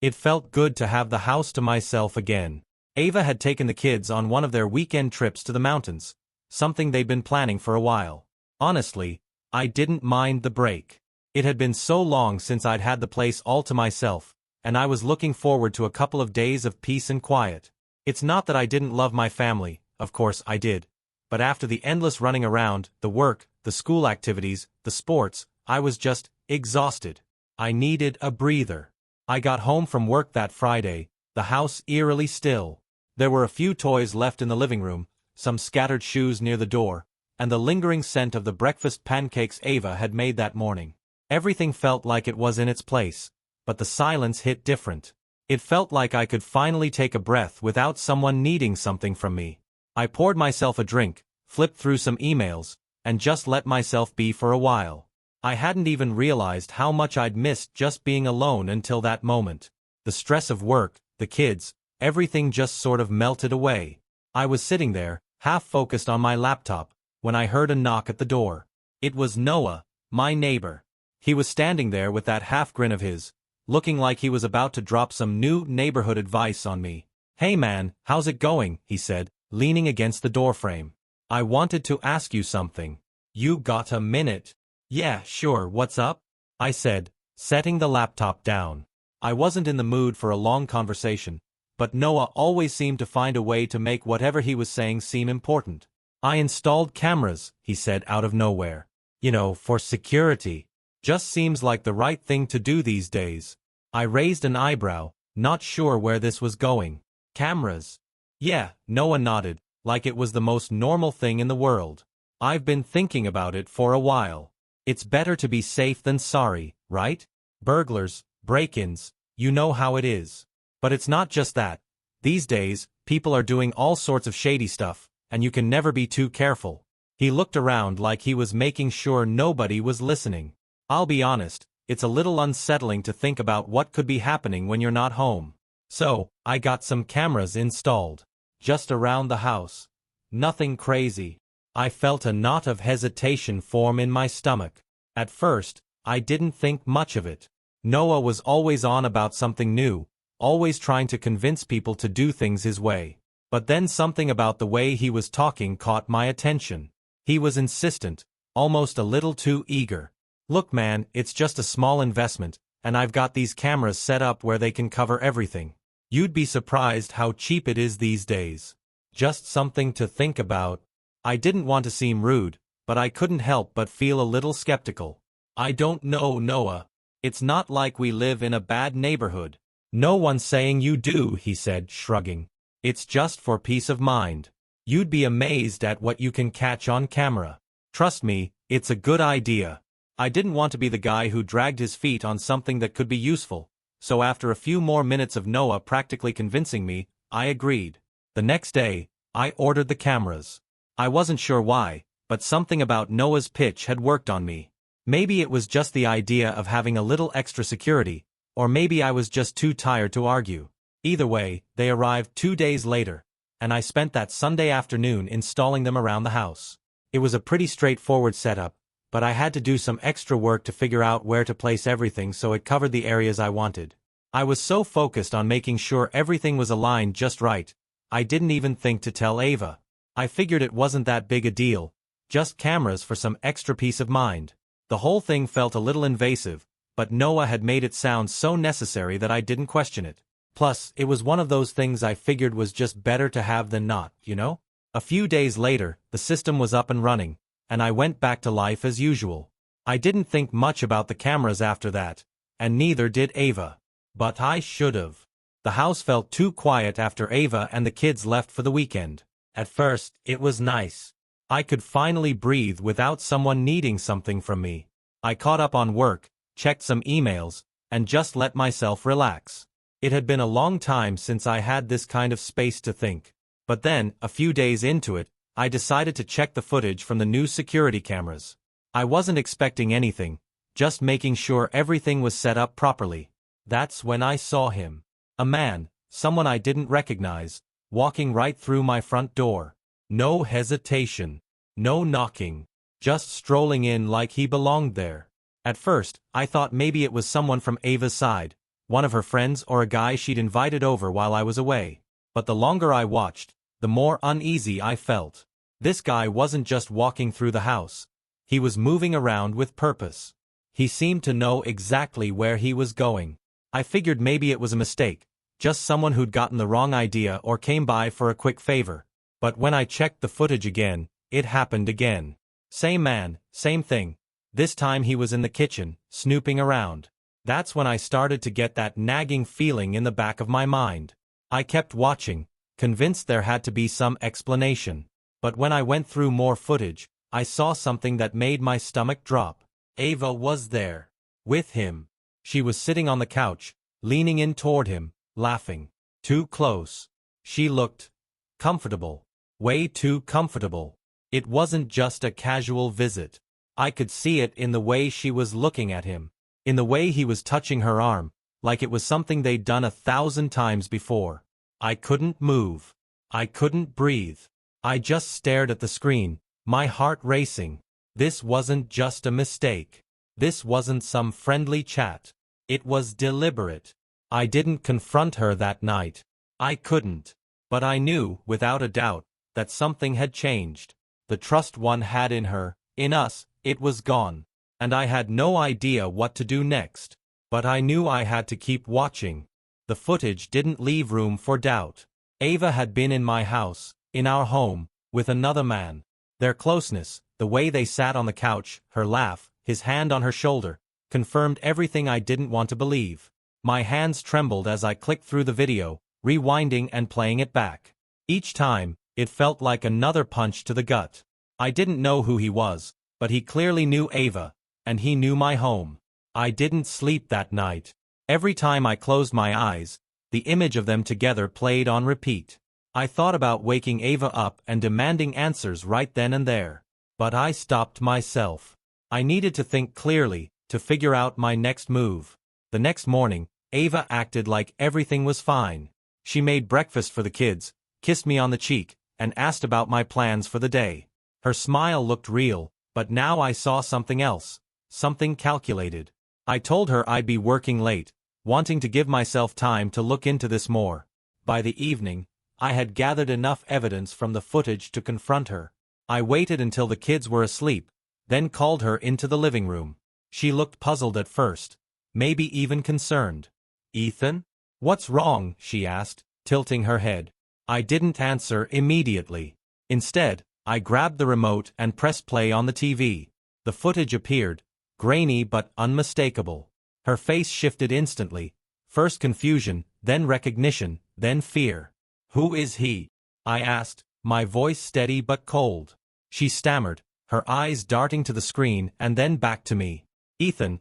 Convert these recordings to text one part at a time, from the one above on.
It felt good to have the house to myself again. Ava had taken the kids on one of their weekend trips to the mountains, something they'd been planning for a while. Honestly, I didn't mind the break. It had been so long since I'd had the place all to myself, and I was looking forward to a couple of days of peace and quiet. It's not that I didn't love my family, of course I did. But after the endless running around, the work, the school activities, the sports, I was just exhausted. I needed a breather. I got home from work that Friday, the house eerily still. There were a few toys left in the living room, some scattered shoes near the door, and the lingering scent of the breakfast pancakes Ava had made that morning. Everything felt like it was in its place, but the silence hit different. It felt like I could finally take a breath without someone needing something from me. I poured myself a drink, flipped through some emails, and just let myself be for a while. I hadn't even realized how much I'd missed just being alone until that moment. The stress of work, the kids, everything just sort of melted away. I was sitting there, half focused on my laptop, when I heard a knock at the door. It was Noah, my neighbor. He was standing there with that half grin of his, looking like he was about to drop some new neighborhood advice on me. "Hey man, how's it going?" he said, leaning against the doorframe. "I wanted to ask you something. You got a minute?" "Yeah, sure, what's up?" I said, setting the laptop down. I wasn't in the mood for a long conversation, but Noah always seemed to find a way to make whatever he was saying seem important. "I installed cameras," he said out of nowhere. "You know, for security. Just seems like the right thing to do these days." I raised an eyebrow, not sure where this was going. "Cameras?" "Yeah," Noah nodded, like it was the most normal thing in the world. "I've been thinking about it for a while. It's better to be safe than sorry, right? Burglars, break-ins, you know how it is. But it's not just that. These days, people are doing all sorts of shady stuff, and you can never be too careful." He looked around like he was making sure nobody was listening. "I'll be honest, it's a little unsettling to think about what could be happening when you're not home. So, I got some cameras installed. Just around the house. Nothing crazy." I felt a knot of hesitation form in my stomach. At first, I didn't think much of it. Noah was always on about something new, always trying to convince people to do things his way. But then something about the way he was talking caught my attention. He was insistent, almost a little too eager. "Look man, it's just a small investment, and I've got these cameras set up where they can cover everything. You'd be surprised how cheap it is these days. Just something to think about." I didn't want to seem rude, but I couldn't help but feel a little skeptical. "I don't know, Noah. It's not like we live in a bad neighborhood." "No one's saying you do," he said, shrugging. "It's just for peace of mind. You'd be amazed at what you can catch on camera. Trust me, it's a good idea." I didn't want to be the guy who dragged his feet on something that could be useful, so after a few more minutes of Noah practically convincing me, I agreed. The next day, I ordered the cameras. I wasn't sure why, but something about Noah's pitch had worked on me. Maybe it was just the idea of having a little extra security, or maybe I was just too tired to argue. Either way, they arrived 2 days later, and I spent that Sunday afternoon installing them around the house. It was a pretty straightforward setup, but I had to do some extra work to figure out where to place everything so it covered the areas I wanted. I was so focused on making sure everything was aligned just right, I didn't even think to tell Ava. I figured it wasn't that big a deal, just cameras for some extra peace of mind. The whole thing felt a little invasive, but Noah had made it sound so necessary that I didn't question it. Plus, it was one of those things I figured was just better to have than not, you know? A few days later, the system was up and running, and I went back to life as usual. I didn't think much about the cameras after that, and neither did Ava. But I should've. The house felt too quiet after Ava and the kids left for the weekend. At first, it was nice. I could finally breathe without someone needing something from me. I caught up on work, checked some emails, and just let myself relax. It had been a long time since I had this kind of space to think. But then, a few days into it, I decided to check the footage from the new security cameras. I wasn't expecting anything, just making sure everything was set up properly. That's when I saw him. A man, someone I didn't recognize, walking right through my front door. No hesitation. No knocking. Just strolling in like he belonged there. At first, I thought maybe it was someone from Ava's side, one of her friends or a guy she'd invited over while I was away. But the longer I watched, the more uneasy I felt. This guy wasn't just walking through the house. He was moving around with purpose. He seemed to know exactly where he was going. I figured maybe it was a mistake, just someone who'd gotten the wrong idea or came by for a quick favor. But when I checked the footage again, it happened again. Same man, same thing. This time he was in the kitchen, snooping around. That's when I started to get that nagging feeling in the back of my mind. I kept watching, convinced there had to be some explanation. But when I went through more footage, I saw something that made my stomach drop. Ava was there. With him. She was sitting on the couch, leaning in toward him, laughing. Too close. She looked comfortable. Way too comfortable. It wasn't just a casual visit. I could see it in the way she was looking at him. In the way he was touching her arm, like it was something they'd done 1,000 times before. I couldn't move. I couldn't breathe. I just stared at the screen, my heart racing. This wasn't just a mistake. This wasn't some friendly chat. It was deliberate. I didn't confront her that night. I couldn't. But I knew, without a doubt, that something had changed. The trust one had in her, in us, it was gone. And I had no idea what to do next. But I knew I had to keep watching. The footage didn't leave room for doubt. Ava had been in my house, in our home, with another man. Their closeness, the way they sat on the couch, her laugh, his hand on her shoulder, confirmed everything I didn't want to believe. My hands trembled as I clicked through the video, rewinding and playing it back. Each time, it felt like another punch to the gut. I didn't know who he was, but he clearly knew Ava, and he knew my home. I didn't sleep that night. Every time I closed my eyes, the image of them together played on repeat. I thought about waking Ava up and demanding answers right then and there. But I stopped myself. I needed to think clearly, to figure out my next move. The next morning, Ava acted like everything was fine. She made breakfast for the kids, kissed me on the cheek, and asked about my plans for the day. Her smile looked real, but now I saw something else, something calculated. I told her I'd be working late, wanting to give myself time to look into this more. By the evening, I had gathered enough evidence from the footage to confront her. I waited until the kids were asleep, then called her into the living room. She looked puzzled at first, maybe even concerned. "Ethan? What's wrong?" she asked, tilting her head. I didn't answer immediately. Instead, I grabbed the remote and pressed play on the TV. The footage appeared, grainy but unmistakable. Her face shifted instantly, first confusion, then recognition, then fear. "Who is he?" I asked, my voice steady but cold. She stammered, her eyes darting to the screen and then back to me. "Ethan,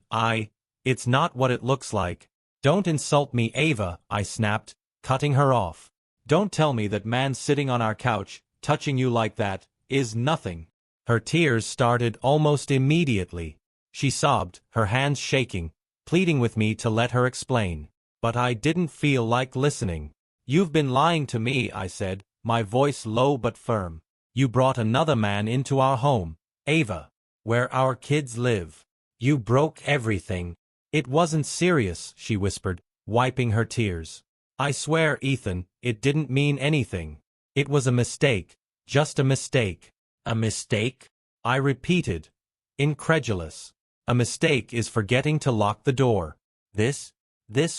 it's not what it looks like." "Don't insult me, Ava," I snapped, cutting her off. "Don't tell me that man sitting on our couch, touching you like that, is nothing." Her tears started almost immediately. She sobbed, her hands shaking, pleading with me to let her explain. But I didn't feel like listening. "You've been lying to me," I said, my voice low but firm. "You brought another man into our home, Ava, where our kids live. You broke everything." "It wasn't serious," she whispered, wiping her tears. "I swear, Ethan, it didn't mean anything. It was a mistake, just a mistake." "A mistake?" I repeated, incredulous. "A mistake is forgetting to lock the door. This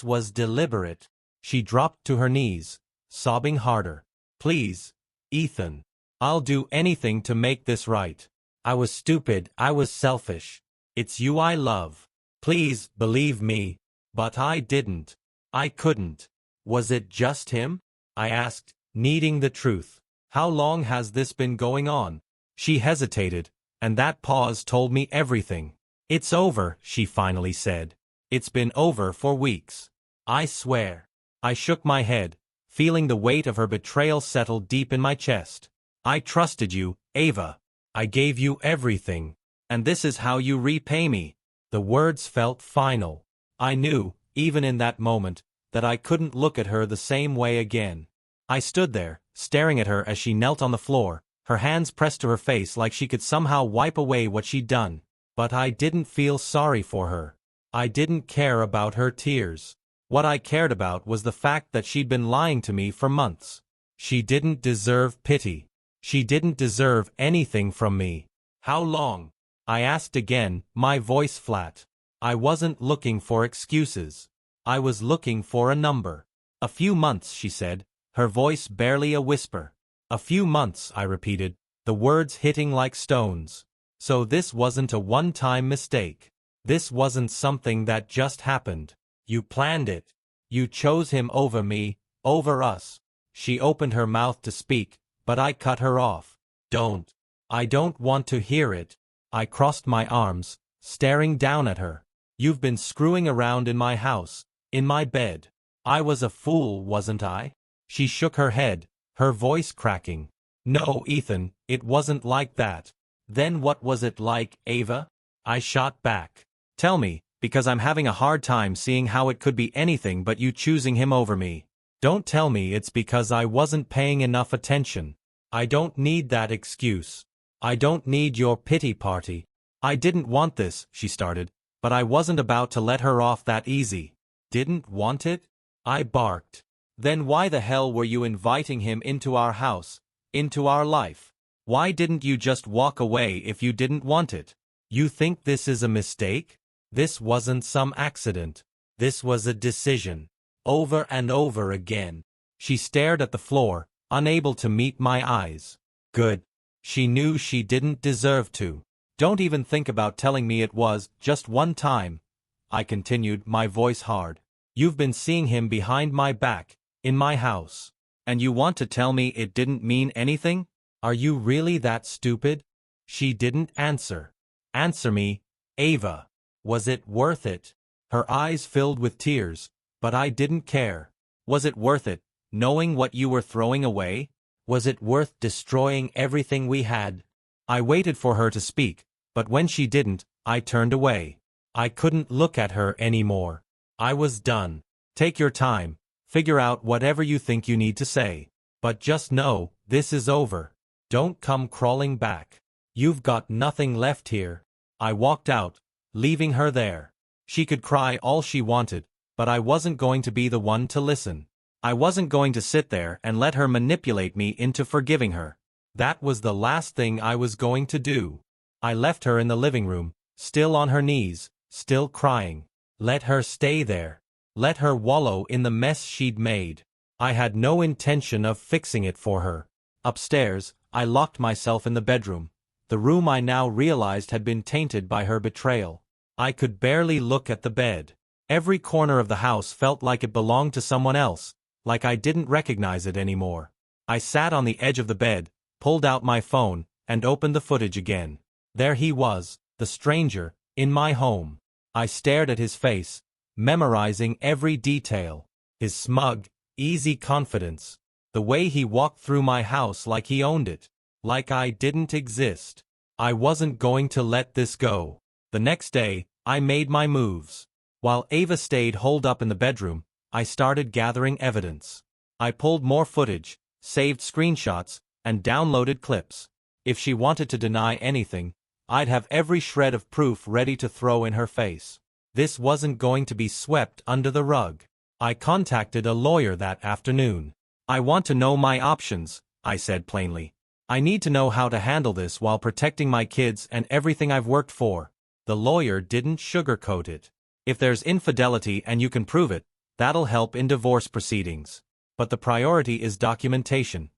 was deliberate." She dropped to her knees, sobbing harder. "Please, Ethan. I'll do anything to make this right. I was stupid, I was selfish. It's you I love. Please, believe me." But I didn't. I couldn't. "Was it just him?" I asked, needing the truth. "How long has this been going on?" She hesitated, and that pause told me everything. "It's over," she finally said. "It's been over for weeks. I swear." I shook my head, feeling the weight of her betrayal settle deep in my chest. "I trusted you, Ava. I gave you everything. And this is how you repay me." The words felt final. I knew, even in that moment, that I couldn't look at her the same way again. I stood there, staring at her as she knelt on the floor, her hands pressed to her face like she could somehow wipe away what she'd done. But I didn't feel sorry for her. I didn't care about her tears. What I cared about was the fact that she'd been lying to me for months. She didn't deserve pity. She didn't deserve anything from me. How long? I asked again, my voice flat. I wasn't looking for excuses. I was looking for a number. A few months, she said, her voice barely a whisper. A few months, I repeated, the words hitting like stones. So this wasn't a one-time mistake. This wasn't something that just happened. You planned it. You chose him over me, over us. She opened her mouth to speak, but I cut her off. Don't. I don't want to hear it. I crossed my arms, staring down at her. You've been screwing around in my house, in my bed. I was a fool, wasn't I? She shook her head, her voice cracking. No, Ethan, it wasn't like that. Then what was it like, Ava? I shot back. Tell me, because I'm having a hard time seeing how it could be anything but you choosing him over me. Don't tell me it's because I wasn't paying enough attention. I don't need that excuse. I don't need your pity party. I didn't want this, she started, but I wasn't about to let her off that easy. Didn't want it? I barked. Then why the hell were you inviting him into our house, into our life? Why didn't you just walk away if you didn't want it? You think this is a mistake? This wasn't some accident. This was a decision. Over and over again. She stared at the floor, unable to meet my eyes. Good. She knew she didn't deserve to. Don't even think about telling me it was just one time. I continued, my voice hard. You've been seeing him behind my back, in my house. And you want to tell me it didn't mean anything? Are you really that stupid? She didn't answer. Answer me, Ava. Was it worth it? Her eyes filled with tears, but I didn't care. Was it worth it, knowing what you were throwing away? Was it worth destroying everything we had? I waited for her to speak, but when she didn't, I turned away. I couldn't look at her anymore. I was done. Take your time. Figure out whatever you think you need to say. But just know, this is over. Don't come crawling back. You've got nothing left here. I walked out, leaving her there. She could cry all she wanted, but I wasn't going to be the one to listen. I wasn't going to sit there and let her manipulate me into forgiving her. That was the last thing I was going to do. I left her in the living room, still on her knees, still crying. Let her stay there. Let her wallow in the mess she'd made. I had no intention of fixing it for her. Upstairs, I locked myself in the bedroom, the room I now realized had been tainted by her betrayal. I could barely look at the bed. Every corner of the house felt like it belonged to someone else, like I didn't recognize it anymore. I sat on the edge of the bed, pulled out my phone, and opened the footage again. There he was, the stranger, in my home. I stared at his face, memorizing every detail. His smug, easy confidence. The way he walked through my house like he owned it. Like I didn't exist. I wasn't going to let this go. The next day, I made my moves. While Ava stayed holed up in the bedroom, I started gathering evidence. I pulled more footage, saved screenshots, and downloaded clips. If she wanted to deny anything, I'd have every shred of proof ready to throw in her face. This wasn't going to be swept under the rug. I contacted a lawyer that afternoon. I want to know my options, I said plainly. I need to know how to handle this while protecting my kids and everything I've worked for. The lawyer didn't sugarcoat it. If there's infidelity and you can prove it, that'll help in divorce proceedings. But the priority is documentation.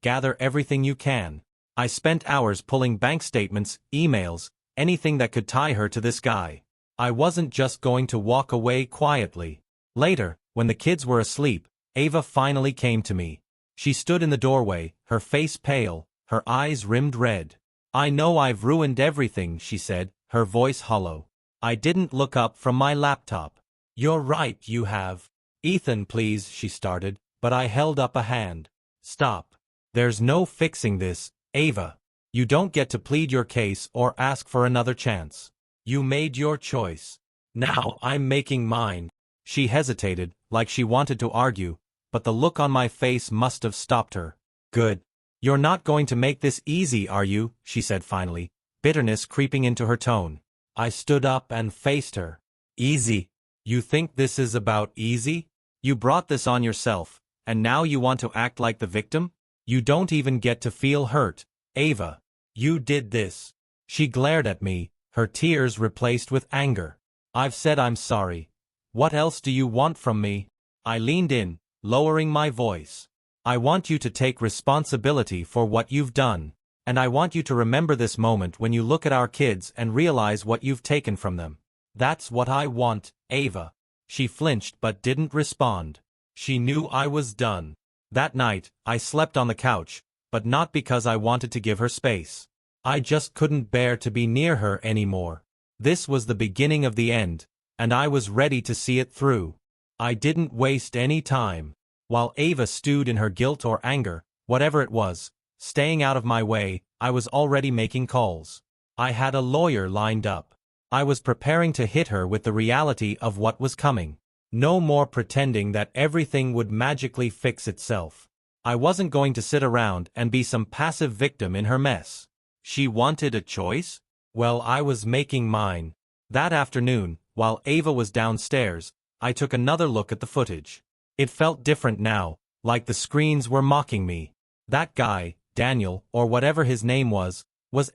Gather everything you can. I spent hours pulling bank statements, emails, anything that could tie her to this guy. I wasn't just going to walk away quietly. Later, when the kids were asleep, Ava finally came to me. She stood in the doorway, her face pale, her eyes rimmed red. I know I've ruined everything, she said, her voice hollow. I didn't look up from my laptop. You're right, you have. Ethan, please, she started, but I held up a hand. Stop. There's no fixing this, Ava. You don't get to plead your case or ask for another chance. You made your choice. Now I'm making mine. She hesitated, like she wanted to argue, but the look on my face must have stopped her. Good. You're not going to make this easy, are you? She said finally, bitterness creeping into her tone. I stood up and faced her. Easy. You think this is about easy? You brought this on yourself, and now you want to act like the victim? You don't even get to feel hurt, Ava. You did this. She glared at me, her tears replaced with anger. I've said I'm sorry. What else do you want from me? I leaned in, lowering my voice. I want you to take responsibility for what you've done. And I want you to remember this moment when you look at our kids and realize what you've taken from them. That's what I want, Ava. She flinched but didn't respond. She knew I was done. That night, I slept on the couch, but not because I wanted to give her space. I just couldn't bear to be near her anymore. This was the beginning of the end, and I was ready to see it through. I didn't waste any time. While Ava stewed in her guilt or anger, whatever it was, staying out of my way, I was already making calls. I had a lawyer lined up. I was preparing to hit her with the reality of what was coming. No more pretending that everything would magically fix itself. I wasn't going to sit around and be some passive victim in her mess. She wanted a choice? Well, I was making mine. That afternoon, while Ava was downstairs, I took another look at the footage. It felt different now, like the screens were mocking me. That guy, Daniel, or whatever his name was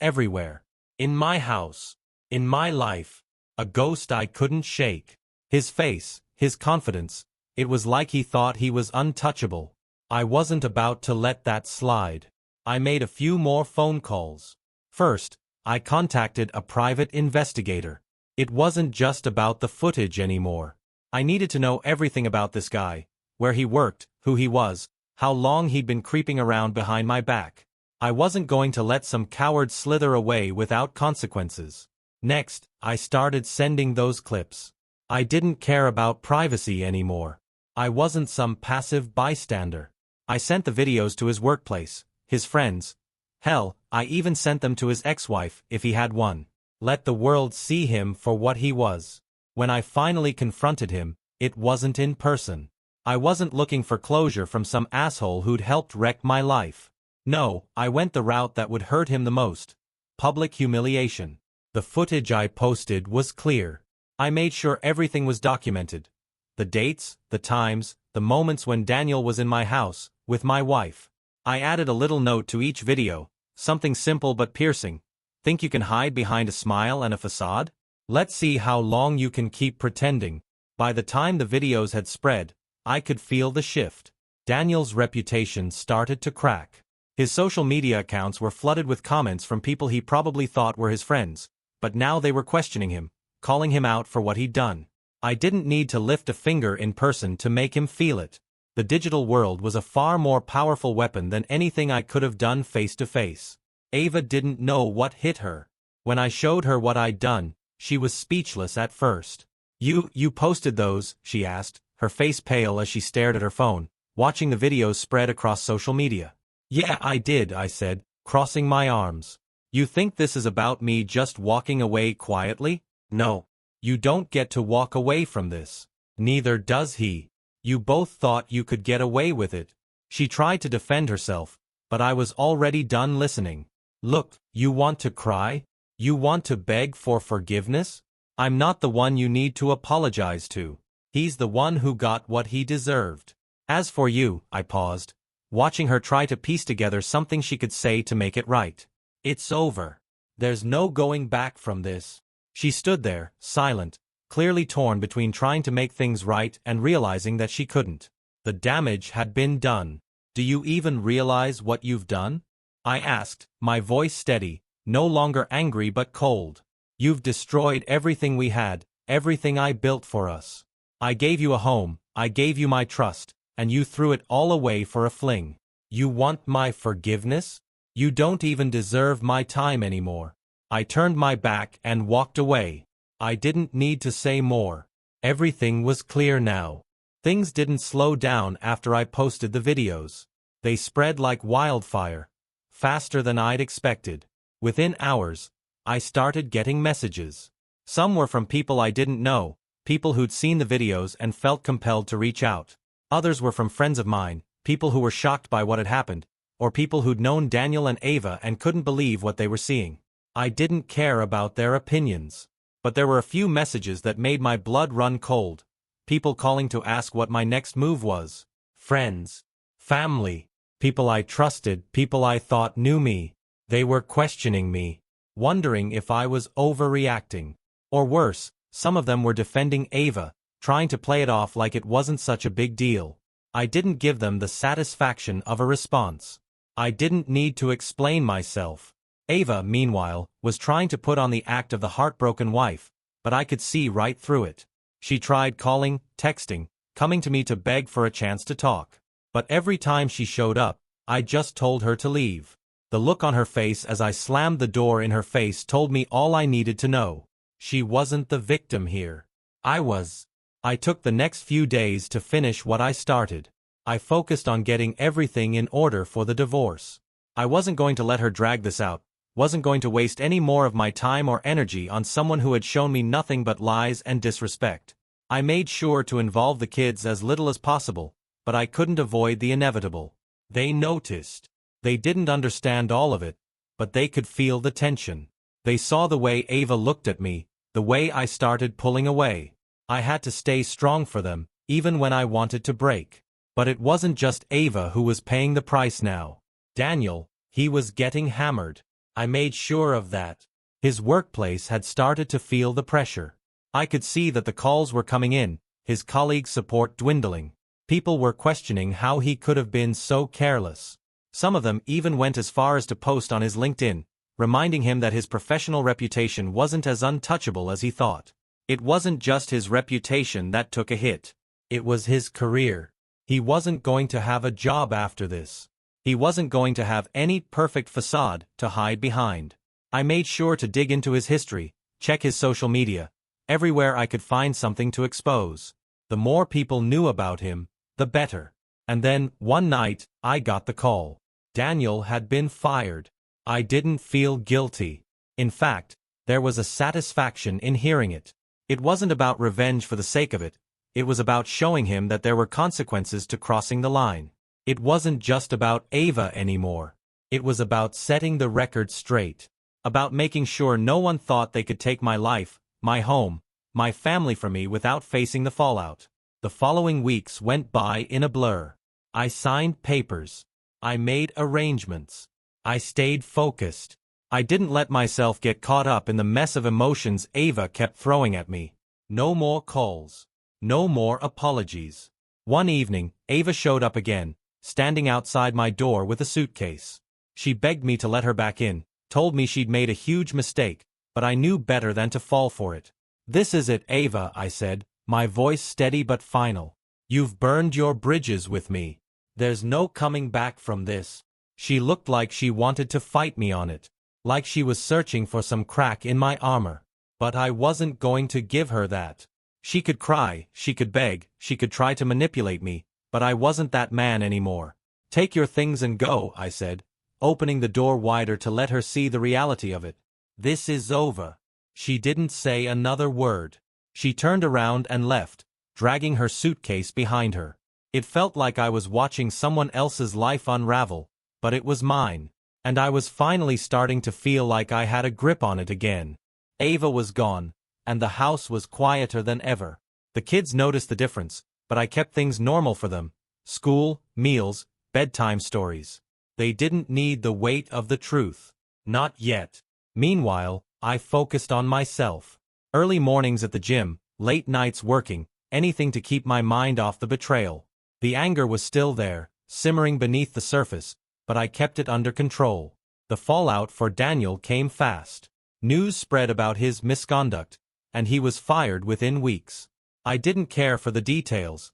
everywhere. In my house. In my life. A ghost I couldn't shake. His face, his confidence, it was like he thought he was untouchable. I wasn't about to let that slide. I made a few more phone calls. First, I contacted a private investigator. It wasn't just about the footage anymore. I needed to know everything about this guy, where he worked, who he was, how long he'd been creeping around behind my back. I wasn't going to let some coward slither away without consequences. Next, I started sending those clips. I didn't care about privacy anymore. I wasn't some passive bystander. I sent the videos to his workplace, his friends. Hell, I even sent them to his ex-wife, if he had one. Let the world see him for what he was. When I finally confronted him, it wasn't in person. I wasn't looking for closure from some asshole who'd helped wreck my life. No, I went the route that would hurt him the most. Public humiliation. The footage I posted was clear. I made sure everything was documented. The dates, the times, the moments when Daniel was in my house, with my wife. I added a little note to each video, something simple but piercing. Think you can hide behind a smile and a facade? Let's see how long you can keep pretending. By the time the videos had spread, I could feel the shift. Daniel's reputation started to crack. His social media accounts were flooded with comments from people he probably thought were his friends, but now they were questioning him, calling him out for what he'd done. I didn't need to lift a finger in person to make him feel it. The digital world was a far more powerful weapon than anything I could have done face to face. Ava didn't know what hit her. When I showed her what I'd done, she was speechless at first. You posted those?" she asked, her face pale as she stared at her phone, watching the videos spread across social media. "Yeah, I did," I said, crossing my arms. "You think this is about me just walking away quietly? No. You don't get to walk away from this. Neither does he. You both thought you could get away with it." She tried to defend herself, but I was already done listening. "Look, you want to cry? You want to beg for forgiveness? I'm not the one you need to apologize to. He's the one who got what he deserved. As for you," I paused, watching her try to piece together something she could say to make it right. "It's over. There's no going back from this." She stood there, silent, clearly torn between trying to make things right and realizing that she couldn't. The damage had been done. "Do you even realize what you've done?" I asked, my voice steady, no longer angry but cold. "You've destroyed everything we had, everything I built for us. I gave you a home, I gave you my trust, and you threw it all away for a fling. You want my forgiveness? You don't even deserve my time anymore." I turned my back and walked away. I didn't need to say more. Everything was clear now. Things didn't slow down after I posted the videos. They spread like wildfire, faster than I'd expected. Within hours, I started getting messages. Some were from people I didn't know, people who'd seen the videos and felt compelled to reach out. Others were from friends of mine, people who were shocked by what had happened, or people who'd known Daniel and Ava and couldn't believe what they were seeing. I didn't care about their opinions. But there were a few messages that made my blood run cold. People calling to ask what my next move was. Friends. Family. People I trusted, people I thought knew me. They were questioning me, wondering if I was overreacting. Or worse, some of them were defending Ava, trying to play it off like it wasn't such a big deal. I didn't give them the satisfaction of a response. I didn't need to explain myself. Ava, meanwhile, was trying to put on the act of the heartbroken wife, but I could see right through it. She tried calling, texting, coming to me to beg for a chance to talk. But every time she showed up, I just told her to leave. The look on her face as I slammed the door in her face told me all I needed to know. She wasn't the victim here. I was. I took the next few days to finish what I started. I focused on getting everything in order for the divorce. I wasn't going to let her drag this out, wasn't going to waste any more of my time or energy on someone who had shown me nothing but lies and disrespect. I made sure to involve the kids as little as possible, but I couldn't avoid the inevitable. They noticed. They didn't understand all of it, but they could feel the tension. They saw the way Ava looked at me, the way I started pulling away. I had to stay strong for them, even when I wanted to break. But it wasn't just Ava who was paying the price now. Daniel, he was getting hammered. I made sure of that. His workplace had started to feel the pressure. I could see that the calls were coming in, his colleagues' support dwindling. People were questioning how he could have been so careless. Some of them even went as far as to post on his LinkedIn, reminding him that his professional reputation wasn't as untouchable as he thought. It wasn't just his reputation that took a hit. It was his career. He wasn't going to have a job after this. He wasn't going to have any perfect facade to hide behind. I made sure to dig into his history, check his social media, everywhere I could find something to expose. The more people knew about him, the better. And then, one night, I got the call. Daniel had been fired. I didn't feel guilty. In fact, there was a satisfaction in hearing it. It wasn't about revenge for the sake of it. It was about showing him that there were consequences to crossing the line. It wasn't just about Ava anymore. It was about setting the record straight. About making sure no one thought they could take my life, my home, my family from me without facing the fallout. The following weeks went by in a blur. I signed papers. I made arrangements. I stayed focused. I didn't let myself get caught up in the mess of emotions Ava kept throwing at me. No more calls. No more apologies. One evening, Ava showed up again, standing outside my door with a suitcase. She begged me to let her back in, told me she'd made a huge mistake, but I knew better than to fall for it. "This is it, Ava," I said, my voice steady but final. "You've burned your bridges with me. There's no coming back from this." She looked like she wanted to fight me on it, like she was searching for some crack in my armor. But I wasn't going to give her that. She could cry, she could beg, she could try to manipulate me, but I wasn't that man anymore. "Take your things and go," I said, opening the door wider to let her see the reality of it. "This is over." She didn't say another word. She turned around and left, dragging her suitcase behind her. It felt like I was watching someone else's life unravel, but it was mine, and I was finally starting to feel like I had a grip on it again. Ava was gone, and the house was quieter than ever. The kids noticed the difference, but I kept things normal for them. School, meals, bedtime stories. They didn't need the weight of the truth. Not yet. Meanwhile, I focused on myself. Early mornings at the gym, late nights working, anything to keep my mind off the betrayal. The anger was still there, simmering beneath the surface, but I kept it under control. The fallout for Daniel came fast. News spread about his misconduct, and he was fired within weeks. I didn't care for the details.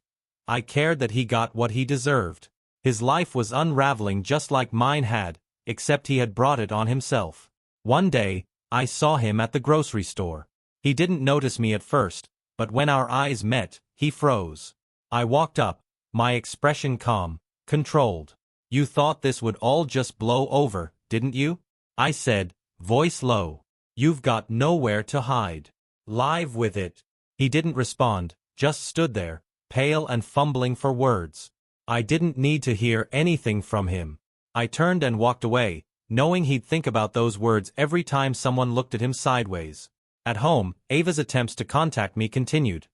I cared that he got what he deserved. His life was unraveling just like mine had, except he had brought it on himself. One day, I saw him at the grocery store. He didn't notice me at first, but when our eyes met, he froze. I walked up, my expression calm, controlled. "You thought this would all just blow over, didn't you?" I said, voice low. "You've got nowhere to hide. Live with it." He didn't respond, just stood there, pale and fumbling for words. I didn't need to hear anything from him. I turned and walked away, knowing he'd think about those words every time someone looked at him sideways. At home, Ava's attempts to contact me continued.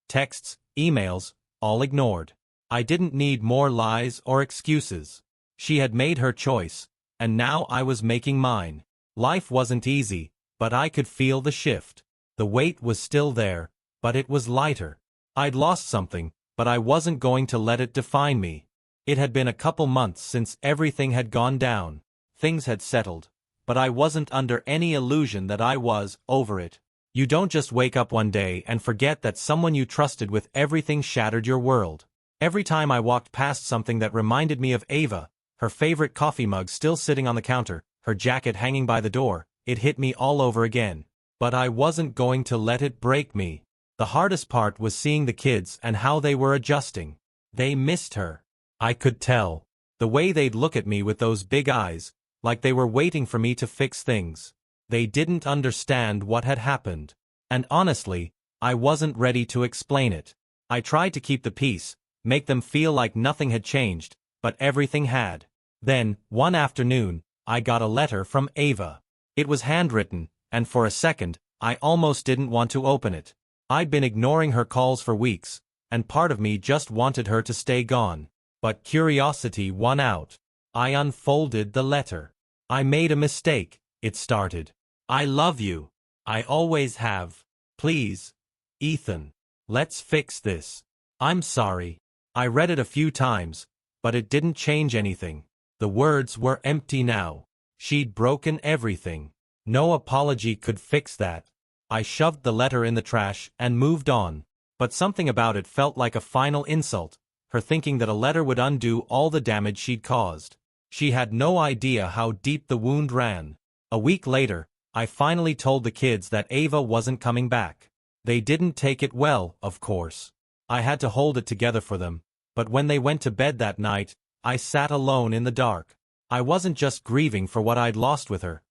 Texts, emails, all ignored. I didn't need more lies or excuses. She had made her choice, and now I was making mine. Life wasn't easy, but I could feel the shift. The weight was still there, but it was lighter. I'd lost something, but I wasn't going to let it define me. It had been a couple months since everything had gone down. Things had settled, but I wasn't under any illusion that I was over it. You don't just wake up one day and forget that someone you trusted with everything shattered your world. Every time I walked past something that reminded me of Ava, her favorite coffee mug still sitting on the counter, her jacket hanging by the door, it hit me all over again. But I wasn't going to let it break me. The hardest part was seeing the kids and how they were adjusting. They missed her. I could tell. The way they'd look at me with those big eyes, like they were waiting for me to fix things. They didn't understand what had happened. And honestly, I wasn't ready to explain it. I tried to keep the peace, make them feel like nothing had changed, but everything had. Then, one afternoon, I got a letter from Ava. It was handwritten, and for a second, I almost didn't want to open it. I'd been ignoring her calls for weeks, and part of me just wanted her to stay gone. But curiosity won out. I unfolded the letter. I made a mistake, it started. I love you. I always have. Please, Ethan. Let's fix this. I'm sorry. I read it a few times, but it didn't change anything. The words were empty now. She'd broken everything. No apology could fix that. I shoved the letter in the trash and moved on. But something about it felt like a final insult, her thinking that a letter would undo all the damage she'd caused. She had no idea how deep the wound ran. A week later, I finally told the kids that Ava wasn't coming back. They didn't take it well, of course. I had to hold it together for them, but when they went to bed that night, I sat alone in the dark. I wasn't just grieving for what I'd lost with her.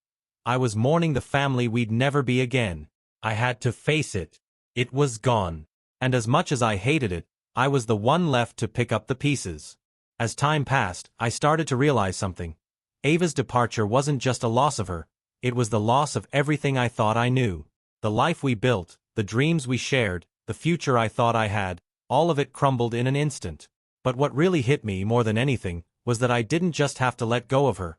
I was mourning the family we'd never be again. I had to face it. It was gone. And as much as I hated it, I was the one left to pick up the pieces. As time passed, I started to realize something. Ava's departure wasn't just a loss of her, it was the loss of everything I thought I knew. The life we built, the dreams we shared, the future I thought I had, all of it crumbled in an instant. But what really hit me more than anything was that I didn't just have to let go of her.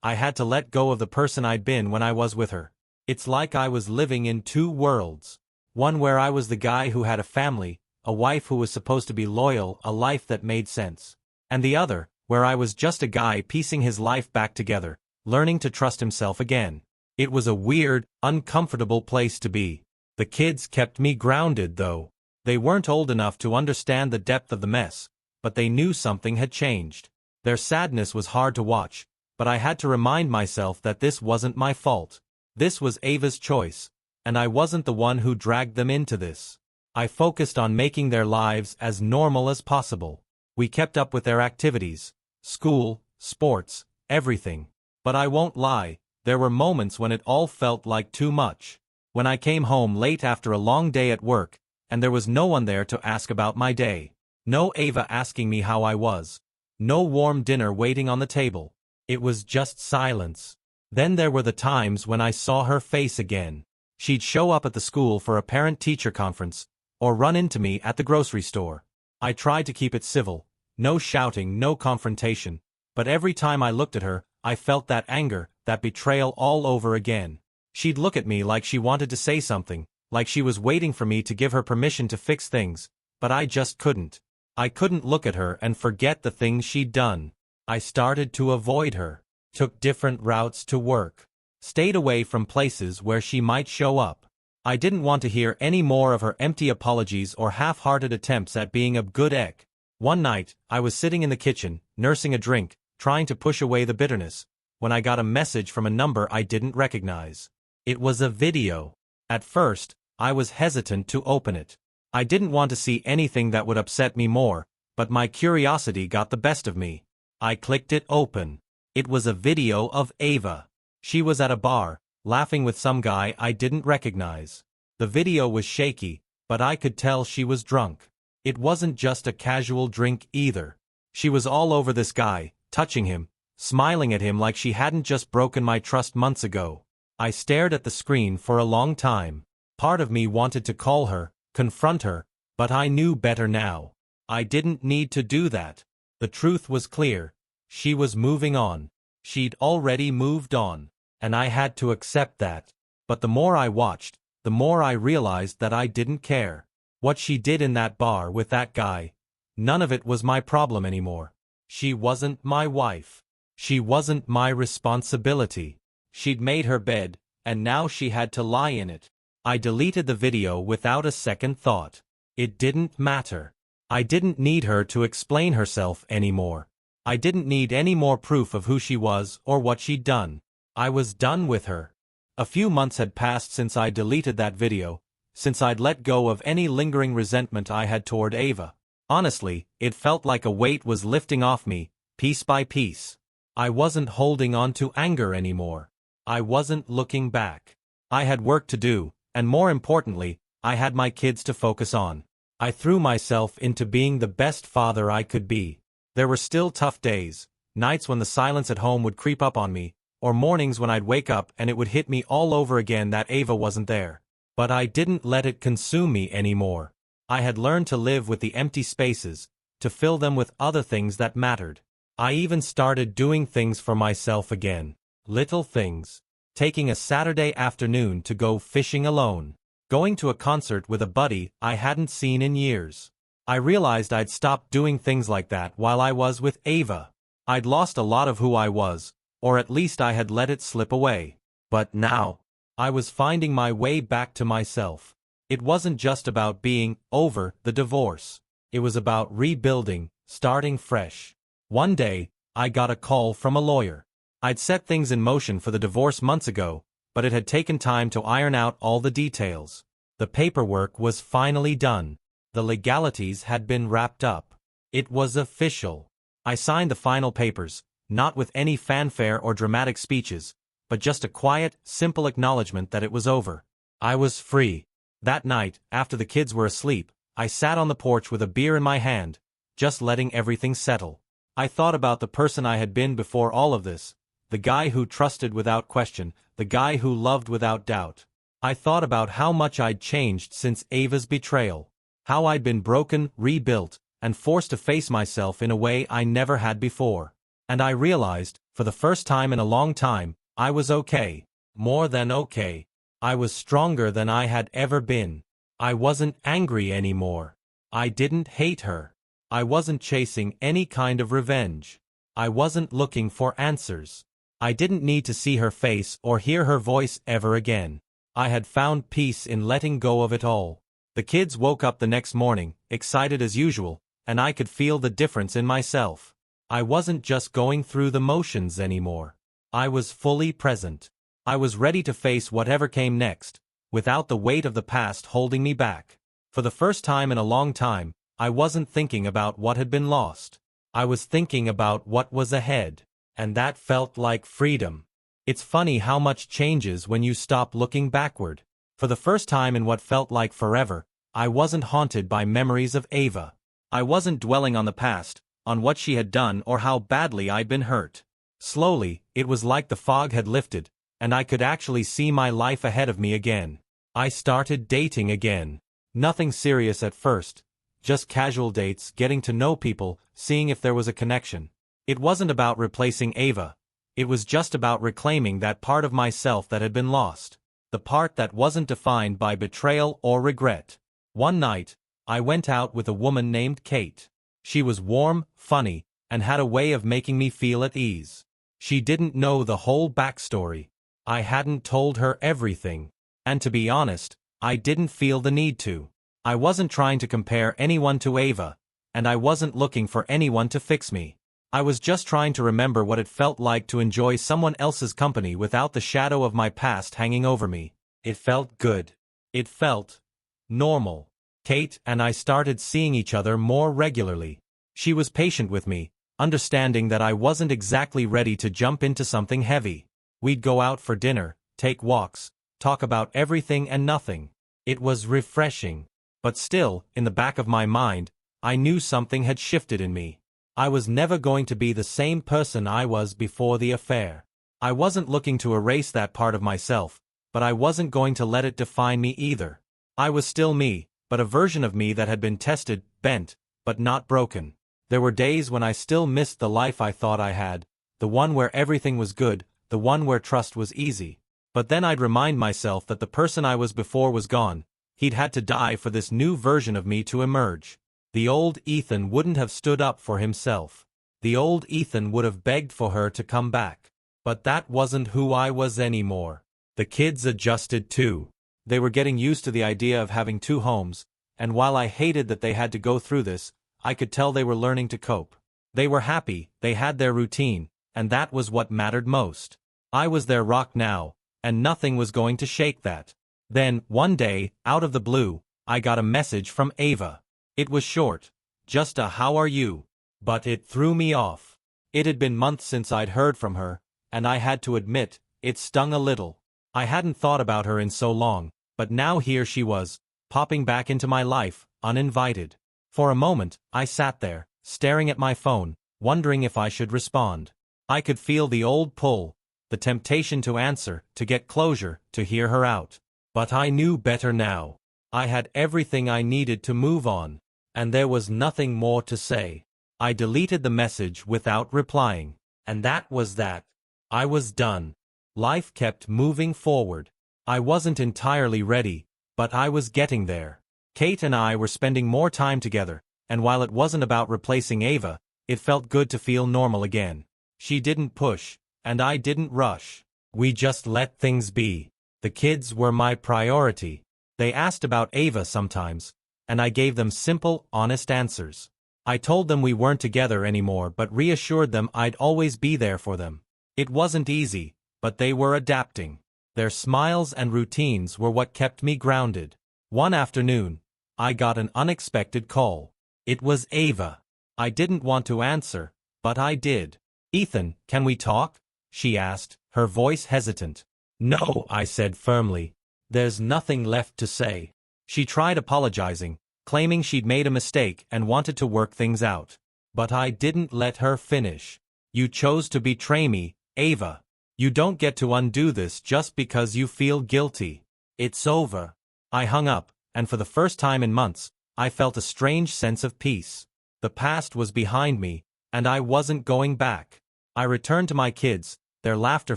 I had to let go of the person I'd been when I was with her. It's like I was living in two worlds. One where I was the guy who had a family, a wife who was supposed to be loyal, a life that made sense. And the other, where I was just a guy piecing his life back together, learning to trust himself again. It was a weird, uncomfortable place to be. The kids kept me grounded though. They weren't old enough to understand the depth of the mess, but they knew something had changed. Their sadness was hard to watch, but I had to remind myself that this wasn't my fault. This was Ava's choice, and I wasn't the one who dragged them into this. I focused on making their lives as normal as possible. We kept up with their activities, school, sports, everything. But I won't lie, there were moments when it all felt like too much. When I came home late after a long day at work, and there was no one there to ask about my day. No Ava asking me how I was. No warm dinner waiting on the table. It was just silence. Then there were the times when I saw her face again. She'd show up at the school for a parent-teacher conference, or run into me at the grocery store. I tried to keep it civil, no shouting, no confrontation, but every time I looked at her, I felt that anger, that betrayal all over again. She'd look at me like she wanted to say something, like she was waiting for me to give her permission to fix things, but I just couldn't. I couldn't look at her and forget the things she'd done. I started to avoid her, took different routes to work, stayed away from places where she might show up. I didn't want to hear any more of her empty apologies or half-hearted attempts at being a good egg. One night, I was sitting in the kitchen, nursing a drink, trying to push away the bitterness, when I got a message from a number I didn't recognize. It was a video. At first, I was hesitant to open it. I didn't want to see anything that would upset me more, but my curiosity got the best of me. I clicked it open. It was a video of Ava. She was at a bar, laughing with some guy I didn't recognize. The video was shaky, but I could tell she was drunk. It wasn't just a casual drink either. She was all over this guy, touching him, smiling at him like she hadn't just broken my trust months ago. I stared at the screen for a long time. Part of me wanted to call her, confront her, but I knew better now. I didn't need to do that. The truth was clear. She was moving on. She'd already moved on. And I had to accept that. But the more I watched, the more I realized that I didn't care. What she did in that bar with that guy, none of it was my problem anymore. She wasn't my wife. She wasn't my responsibility. She'd made her bed, and now she had to lie in it. I deleted the video without a second thought. It didn't matter. I didn't need her to explain herself anymore. I didn't need any more proof of who she was or what she'd done. I was done with her. A few months had passed since I deleted that video, since I'd let go of any lingering resentment I had toward Ava. Honestly, it felt like a weight was lifting off me, piece by piece. I wasn't holding on to anger anymore. I wasn't looking back. I had work to do, and more importantly, I had my kids to focus on. I threw myself into being the best father I could be. There were still tough days, nights when the silence at home would creep up on me, or mornings when I'd wake up and it would hit me all over again that Ava wasn't there. But I didn't let it consume me anymore. I had learned to live with the empty spaces, to fill them with other things that mattered. I even started doing things for myself again. Little things. Taking a Saturday afternoon to go fishing alone. Going to a concert with a buddy I hadn't seen in years. I realized I'd stopped doing things like that while I was with Ava. I'd lost a lot of who I was, or at least I had let it slip away. But now, I was finding my way back to myself. It wasn't just about being over the divorce. It was about rebuilding, starting fresh. One day, I got a call from a lawyer. I'd set things in motion for the divorce months ago, but it had taken time to iron out all the details. The paperwork was finally done. The legalities had been wrapped up. It was official. I signed the final papers, not with any fanfare or dramatic speeches, but just a quiet, simple acknowledgement that it was over. I was free. That night, after the kids were asleep, I sat on the porch with a beer in my hand, just letting everything settle. I thought about the person I had been before all of this, the guy who trusted without question, the guy who loved without doubt. I thought about how much I'd changed since Ava's betrayal, how I'd been broken, rebuilt, and forced to face myself in a way I never had before. And I realized, for the first time in a long time, I was okay. More than okay. I was stronger than I had ever been. I wasn't angry anymore. I didn't hate her. I wasn't chasing any kind of revenge. I wasn't looking for answers. I didn't need to see her face or hear her voice ever again. I had found peace in letting go of it all. The kids woke up the next morning, excited as usual, and I could feel the difference in myself. I wasn't just going through the motions anymore. I was fully present. I was ready to face whatever came next, without the weight of the past holding me back. For the first time in a long time, I wasn't thinking about what had been lost. I was thinking about what was ahead. And that felt like freedom. It's funny how much changes when you stop looking backward. For the first time in what felt like forever, I wasn't haunted by memories of Ava. I wasn't dwelling on the past, on what she had done or how badly I'd been hurt. Slowly, it was like the fog had lifted, and I could actually see my life ahead of me again. I started dating again. Nothing serious at first, just casual dates, getting to know people, seeing if there was a connection. It wasn't about replacing Ava. It was just about reclaiming that part of myself that had been lost. The part that wasn't defined by betrayal or regret. One night, I went out with a woman named Kate. She was warm, funny, and had a way of making me feel at ease. She didn't know the whole backstory. I hadn't told her everything. And to be honest, I didn't feel the need to. I wasn't trying to compare anyone to Ava, and I wasn't looking for anyone to fix me. I was just trying to remember what it felt like to enjoy someone else's company without the shadow of my past hanging over me. It felt good. It felt normal. Kate and I started seeing each other more regularly. She was patient with me, understanding that I wasn't exactly ready to jump into something heavy. We'd go out for dinner, take walks, talk about everything and nothing. It was refreshing. But still, in the back of my mind, I knew something had shifted in me. I was never going to be the same person I was before the affair. I wasn't looking to erase that part of myself, but I wasn't going to let it define me either. I was still me, but a version of me that had been tested, bent, but not broken. There were days when I still missed the life I thought I had, the one where everything was good, the one where trust was easy. But then I'd remind myself that the person I was before was gone. He'd had to die for this new version of me to emerge. The old Ethan wouldn't have stood up for himself. The old Ethan would have begged for her to come back. But that wasn't who I was anymore. The kids adjusted too. They were getting used to the idea of having two homes, and while I hated that they had to go through this, I could tell they were learning to cope. They were happy, they had their routine, and that was what mattered most. I was their rock now, and nothing was going to shake that. Then, one day, out of the blue, I got a message from Ava. It was short, just a "how are you?" But it threw me off. It had been months since I'd heard from her, and I had to admit, it stung a little. I hadn't thought about her in so long, but now here she was, popping back into my life, uninvited. For a moment, I sat there, staring at my phone, wondering if I should respond. I could feel the old pull, the temptation to answer, to get closure, to hear her out. But I knew better now. I had everything I needed to move on, and there was nothing more to say. I deleted the message without replying, and that was that. I was done. Life kept moving forward. I wasn't entirely ready, but I was getting there. Kate and I were spending more time together, and while it wasn't about replacing Ava, it felt good to feel normal again. She didn't push, and I didn't rush. We just let things be. The kids were my priority. They asked about Ava sometimes, and I gave them simple, honest answers. I told them we weren't together anymore but reassured them I'd always be there for them. It wasn't easy, but they were adapting. Their smiles and routines were what kept me grounded. One afternoon, I got an unexpected call. It was Ava. I didn't want to answer, but I did. "Ethan, can we talk?" she asked, her voice hesitant. "No," I said firmly. "There's nothing left to say." She tried apologizing, claiming she'd made a mistake and wanted to work things out. But I didn't let her finish. "You chose to betray me, Ava. You don't get to undo this just because you feel guilty. It's over." I hung up, and for the first time in months, I felt a strange sense of peace. The past was behind me, and I wasn't going back. I returned to my kids, their laughter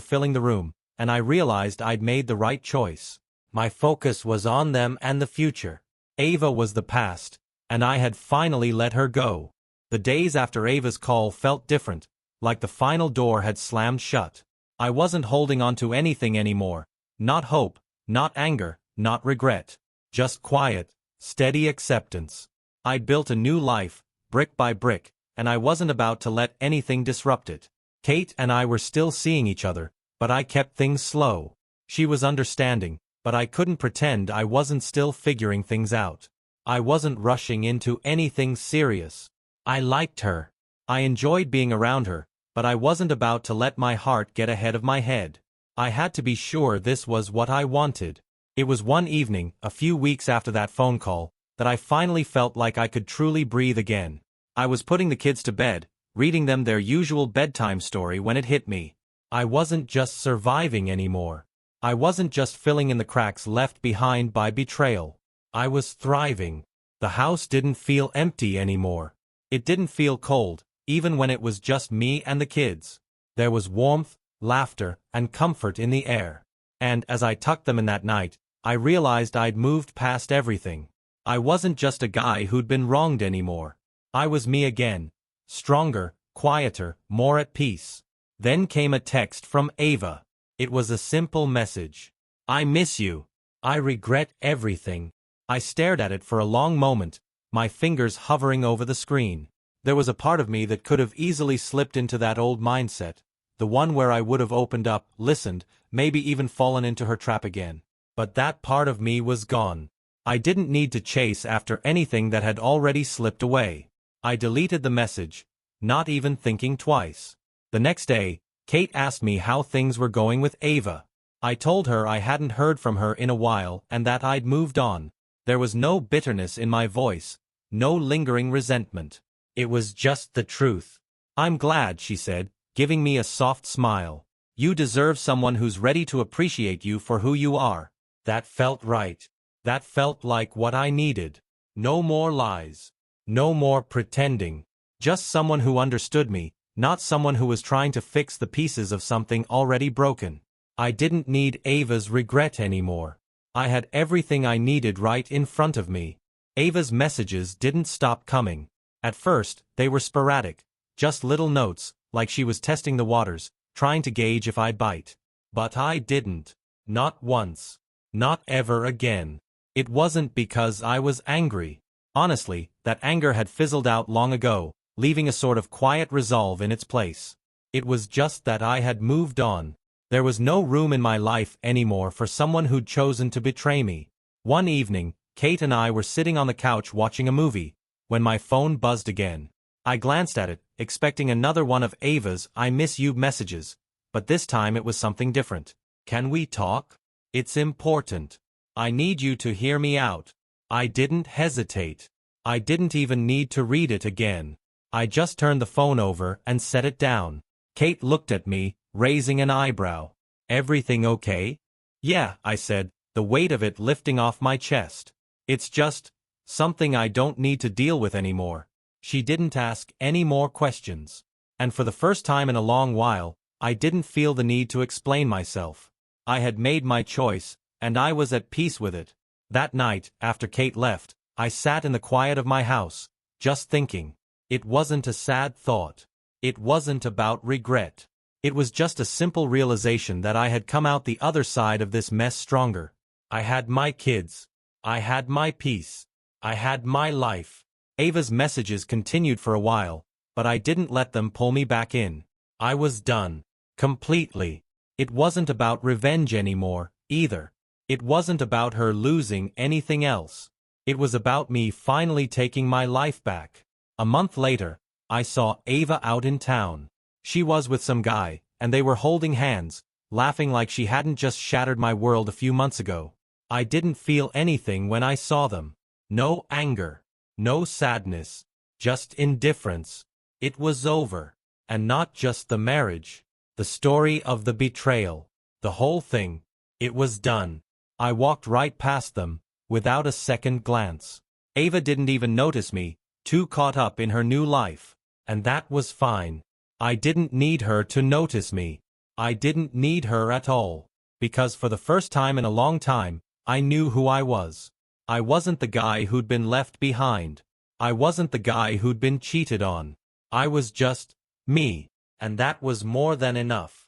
filling the room, and I realized I'd made the right choice. My focus was on them and the future. Ava was the past, and I had finally let her go. The days after Ava's call felt different, like the final door had slammed shut. I wasn't holding on to anything anymore. Not hope, not anger, not regret. Just quiet, steady acceptance. I'd built a new life, brick by brick, and I wasn't about to let anything disrupt it. Kate and I were still seeing each other, but I kept things slow. She was understanding, but I couldn't pretend I wasn't still figuring things out. I wasn't rushing into anything serious. I liked her. I enjoyed being around her, but I wasn't about to let my heart get ahead of my head. I had to be sure this was what I wanted. It was one evening, a few weeks after that phone call, that I finally felt like I could truly breathe again. I was putting the kids to bed, reading them their usual bedtime story when it hit me. I wasn't just surviving anymore. I wasn't just filling in the cracks left behind by betrayal. I was thriving. The house didn't feel empty anymore. It didn't feel cold, even when it was just me and the kids. There was warmth, laughter, and comfort in the air. And as I tucked them in that night, I realized I'd moved past everything. I wasn't just a guy who'd been wronged anymore. I was me again. Stronger, quieter, more at peace. Then came a text from Ava. It was a simple message. "I miss you. I regret everything." I stared at it for a long moment, my fingers hovering over the screen. There was a part of me that could have easily slipped into that old mindset, the one where I would have opened up, listened, maybe even fallen into her trap again. But that part of me was gone. I didn't need to chase after anything that had already slipped away. I deleted the message, not even thinking twice. The next day, Kate asked me how things were going with Ava. I told her I hadn't heard from her in a while and that I'd moved on. There was no bitterness in my voice, no lingering resentment. It was just the truth. "I'm glad," she said, giving me a soft smile. You deserve someone who's ready to appreciate you for who you are. That felt right. That felt like what I needed. No more lies. No more pretending. Just someone who understood me, not someone who was trying to fix the pieces of something already broken. I didn't need Ava's regret anymore. I had everything I needed right in front of me. Ava's messages didn't stop coming. At first, they were sporadic, just little notes, like she was testing the waters, trying to gauge if I'd bite. But I didn't. Not once. Not ever again. It wasn't because I was angry. Honestly, that anger had fizzled out long ago, leaving a sort of quiet resolve in its place. It was just that I had moved on. There was no room in my life anymore for someone who'd chosen to betray me. One evening, Kate and I were sitting on the couch watching a movie, when my phone buzzed again. I glanced at it, expecting another one of Ava's "I miss you" messages, but this time it was something different. "Can we talk? It's important. I need you to hear me out." I didn't hesitate. I didn't even need to read it again. I just turned the phone over and set it down. Kate looked at me, raising an eyebrow. "Everything okay?" "Yeah," I said, the weight of it lifting off my chest. "It's just something I don't need to deal with anymore." She didn't ask any more questions. And for the first time in a long while, I didn't feel the need to explain myself. I had made my choice, and I was at peace with it. That night, after Kate left, I sat in the quiet of my house, just thinking. It wasn't a sad thought. It wasn't about regret. It was just a simple realization that I had come out the other side of this mess stronger. I had my kids. I had my peace. I had my life. Ava's messages continued for a while, but I didn't let them pull me back in. I was done. Completely. It wasn't about revenge anymore, either. It wasn't about her losing anything else. It was about me finally taking my life back. A month later, I saw Ava out in town. She was with some guy, and they were holding hands, laughing like she hadn't just shattered my world a few months ago. I didn't feel anything when I saw them. No anger. No sadness. Just indifference. It was over. And not just the marriage. The story of the betrayal. The whole thing. It was done. I walked right past them, without a second glance. Ava didn't even notice me, too caught up in her new life. And that was fine. I didn't need her to notice me. I didn't need her at all. Because for the first time in a long time, I knew who I was. I wasn't the guy who'd been left behind. I wasn't the guy who'd been cheated on. I was just me. And that was more than enough.